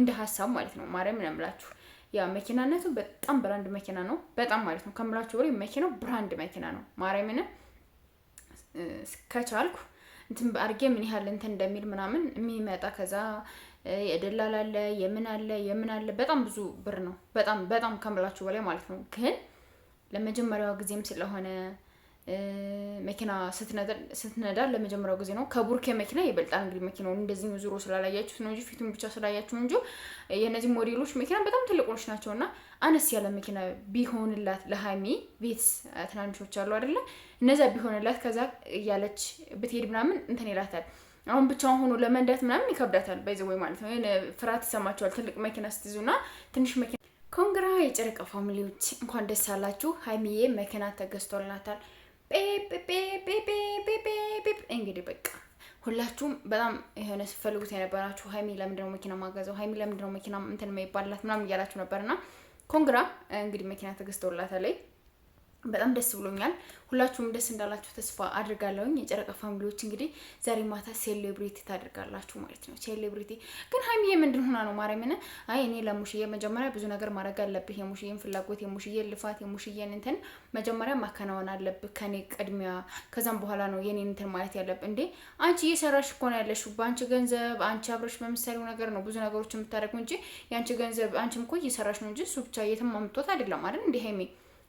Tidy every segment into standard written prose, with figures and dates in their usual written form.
እንደ ሀሳብ ማለት ነው። ማርያም ነው የምላችሁ። ያ መኪናነቱ በጣም ብራንድ መኪና ነው። በጣም ማለት ነው ከምላችሁ በላይ መኪናው ብራንድ መኪና ነው። ማርያምን ከቻልኩ እንትን አድርጌ ምን ያህል እንትን እንደሚል ምናምን የሚመጣ ከዛ የደላላ አለ የምን አለ በጣም ብዙ ብር ነው። በጣም በጣም ከምላችሁ በላይ ማለት ነው። ግን ለመጀመሪያው ጊዜም ስለሆነ መኪና ስትነዳ ለመጀመሪያው ጊዜ ነው። ከቡርኬ መኪና ይበልጣል። እንግዲህ መኪናው እንደዚህ ዙሮ ስላላያችሁት ነው እንጂ ፊቱን ብቻ ስላያችሁ እንጂ የነዚህ ሞዴሎች መኪና በጣም ትልቆች ናቸውና አነስ ያለ መኪና ቢሆንላት ለሃይሚ ቤት ትናንሾች አሉ አይደለ? እነዛ ቢሆንላት ከዛ እያለች ብትሄድ ምናምን እንትን ይላታል። አሁን ብቻውን ሆኖ ለመንዳት ምናምን ይከብዳታል። ባይዘው ማለት ነው ፍርሃት ይሰማቸዋል። ትልቅ መኪና ስትይዙና ትንሽ መኪና ኮንግራ የጨረቃ ፋሚሊዎች እንኳን ደስ አላችሁ። ሃይሚዬ መኪና ተገዝቶላታል። እንግዲህ በቃ ሁላችሁም በጣም የሆነ ስትፈልጉት የነበራችሁ ሃይሚ ለምንድነው መኪና ማገዘው፣ ሃይሚ ለምንድነው መኪና እንትን የማይባላት ምናምን እያላችሁ ነበርና ኮንግራ እንግዲህ መኪና ተገዝቶላታል። በጣም ደስ ብሎኛል። ሁላችሁም ደስ እንዳላችሁ ተስፋ አድርጋለሁኝ። የጨረቃ ፋሚሊዎች እንግዲህ ዛሬ ማታ ሴሌብሪቲ ታደርጋላችሁ ማለት ነው። ሴሌብሪቲ ግን ሃይሚዬ ምንድን ሆና ነው ማርያምን? አይ እኔ ለሙሽዬ መጀመሪያ ብዙ ነገር ማድረግ አለብህ። የሙሽዬን ፍላጎት፣ የሙሽዬን ልፋት፣ የሙሽዬን እንትን መጀመሪያ ማከናወን አለብህ ከኔ ቅድሚያ። ከዛም በኋላ ነው የኔን እንትን ማለት ያለብህ። እንዴ አንቺ እየሰራሽ እኮ ነው ያለሽው በአንቺ ገንዘብ። አንቺ አብረሽ በምሳሌው ነገር ነው ብዙ ነገሮች የምታደርገው እንጂ የአንቺ ገንዘብ አንቺም እኮ እየሰራሽ ነው እንጂ እሱ ብቻ የትም አምጥቶት አይደለም አይደል እንዴ ሃይሚ?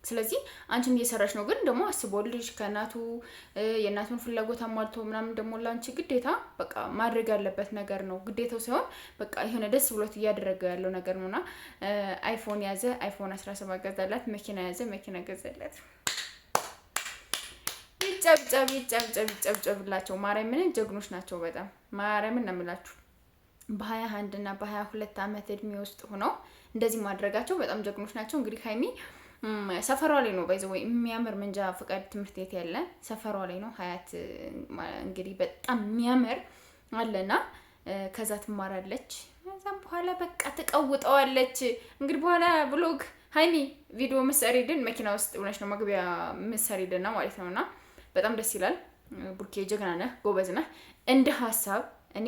ስለዚህ አንቺም እየሰራሽ ነው። ግን ደግሞ አስቦልሽ ከእናቱ የእናቱን ፍላጎት አሟልቶ ምናምን ደግሞ ላንቺ ግዴታ በቃ ማድረግ ያለበት ነገር ነው። ግዴታው ሳይሆን በቃ የሆነ ደስ ብሎት እያደረገ ያለው ነገር ነውና አይፎን ያዘ፣ አይፎን 17 ገዛላት። መኪና ያዘ፣ መኪና ገዛላት። ይጨብጨብላቸው። ማርያምን ጀግኖች ናቸው በጣም ማርያምን ነው የምላችሁ። በ21 እና በ22 ዓመት እድሜ ውስጥ ሆነው እንደዚህ ማድረጋቸው በጣም ጀግኖች ናቸው። እንግዲህ ሃይሚ ሰፈሯ ላይ ነው ባይዘው የሚያምር መንጃ ፈቃድ ትምህርት ቤት ያለ ሰፈሯ ላይ ነው ሀያት። እንግዲህ በጣም የሚያምር አለና ከዛ ትማራለች። ከዛም በኋላ በቃ ትቀውጠዋለች። እንግዲህ በኋላ ብሎግ ሃይሚ ቪዲዮ ምሰሪልን መኪና ውስጥ ሆነሽ ነው መግቢያ ምሰሪልን ማለት ነውና በጣም ደስ ይላል። ቡርኬ ጀግና ነህ፣ ጎበዝ ነህ። እንደ ሀሳብ እኔ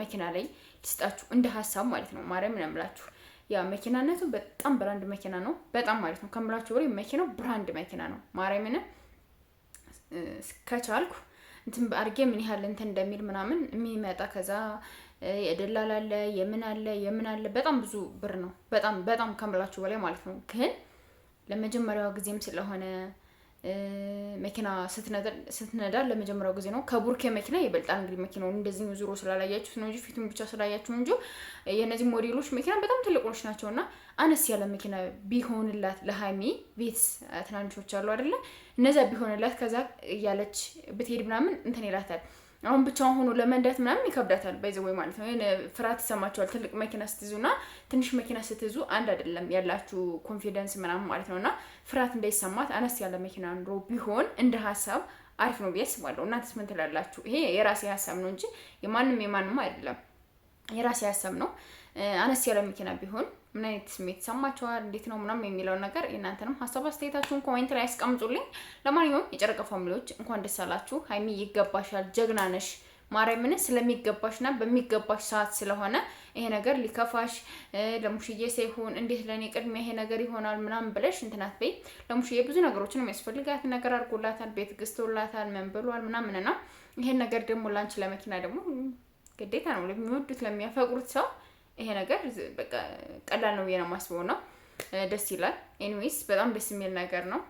መኪና ላይ ልስጣችሁ እንደ ሀሳብ ማለት ነው። ማርያም ነው የምላችሁ። ያ መኪናነቱ በጣም ብራንድ መኪና ነው። በጣም ማለት ነው ከምላችሁ በላይ መኪናው ብራንድ መኪና ነው። ማርያምን ከቻልኩ እንትን አድርጌ ምን ያህል እንትን እንደሚል ምናምን የሚመጣ ከዛ የደላላ አለ የምን አለ በጣም ብዙ ብር ነው። በጣም በጣም ከምላችሁ በላይ ማለት ነው። ግን ለመጀመሪያው ጊዜም ስለሆነ መኪና ስትነዳ ለመጀመሪያው ጊዜ ነው። ከቡርኬ መኪና ይበልጣል። እንግዲህ መኪናው እንደዚህ ዙሮ ስላላያችሁት ነው እንጂ ፊቱን ብቻ ስላያችሁ እንጂ የነዚህ ሞዴሎች መኪና በጣም ትልቆች ናቸውና አነስ ያለ መኪና ቢሆንላት ለሃይሚ ቤት ትናንሾች አሉ አይደለ? እነዛ ቢሆንላት ከዛ እያለች ብትሄድ ምናምን እንትን ይላታል። አሁን ብቻውን ሆኖ ለመንዳት ምናምን ይከብዳታል። ባይዘው ማለት ነው ፍርሃት ይሰማቸዋል። ትልቅ መኪና ስትይዙና ትንሽ መኪና ስትይዙ አንድ አይደለም ያላችሁ ኮንፊደንስ ምናምን ማለት ነውና ፍርሃት እንዳይሰማት አነስ ያለ መኪና ኑሮ ቢሆን እንደ ሀሳብ አሪፍ ነው ብዬ አስባለሁ። እናንተስ ምን ትላላችሁ? ይሄ የራሴ ሀሳብ ነው እንጂ የማንም አይደለም። የራሴ ሀሳብ ነው። አነስ ያለ መኪና ቢሆን ምን አይነት ስሜት ይሰማችኋል? እንዴት ነው ምናምን የሚለውን ነገር የእናንተንም ሀሳብ አስተያየታችሁን ኮሜንት ላይ አስቀምጡልኝ። ለማንኛውም የጨረቃ ፋሚሊዎች እንኳን ደስ አላችሁ። ሃይሚ ይገባሻል፣ ጀግና ነሽ። ማርያምን ስለሚገባሽና በሚገባሽ ሰዓት ስለሆነ ይሄ ነገር ሊከፋሽ ለሙሽዬ ሳይሆን እንዴት ለኔ ቅድሚያ ይሄ ነገር ይሆናል ምናምን ብለሽ እንትናት በይ። ለሙሽዬ ብዙ ነገሮችን የሚያስፈልጋት ነገር አድርጎላታል፣ ቤት ገዝቶላታል፣ ምን ብሏል ምናምንና ይሄን ነገር ደግሞ ላንቺ ለመኪና ደግሞ ግዴታ ነው። ለሚወዱት ለሚያፈቅሩት ሰው ይሄ ነገር በቃ ቀላል ነው ብዬ ነው የማስበው ነው። ደስ ይላል። ኤኒዌይስ በጣም ደስ የሚል ነገር ነው።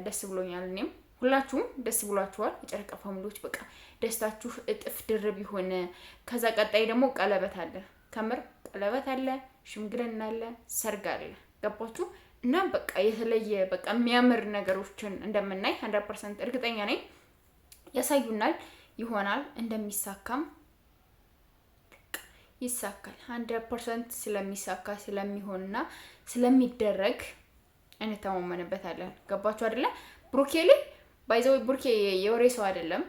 ደስ ብሎኛል። እኔም ሁላችሁም ደስ ብሏችኋል። የጨረቃ ፋሚሊዎች በቃ ደስታችሁ እጥፍ ድርብ ይሆን። ከዛ ቀጣይ ደግሞ ቀለበት አለ፣ ከምር ቀለበት አለ፣ ሽምግልና አለ፣ ሰርግ አለ። ገባችሁ? እና በቃ የተለየ በቃ የሚያምር ነገሮችን እንደምናይ 100% እርግጠኛ ነኝ። ያሳዩናል፣ ይሆናል፣ እንደሚሳካም ይሳካል። 100% ስለሚሳካ ስለሚሆንና ስለሚደረግ እንተማመንበታለን። ገባችሁ አይደለ? ብሩኬ ላይ ባይዘው ብሩኬ የወሬ ሰው አይደለም።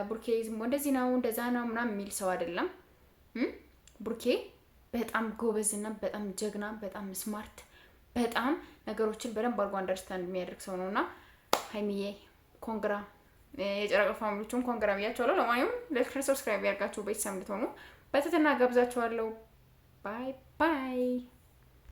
ብሩኬ ዝም እንደዚህ ነው እንደዛ ነው ምናምን የሚል ሰው አይደለም። ብሩኬ በጣም ጎበዝና በጣም ጀግና፣ በጣም ስማርት፣ በጣም ነገሮችን በደንብ አድርጎ አንደርስታንድ የሚያደርግ ሰው ነውና ሃይሚዬ ኮንግራ። የጨረቃ ፋሚሊዎችን ኮንግራ ብያቸዋለሁ። ለማንኛውም ላይክ፣ ሰብስክራይብ ያርጋችሁ ቤተሰብ እንድትሆኑ በትህትና ጋብዛችኋለሁ። ባይ ባይ።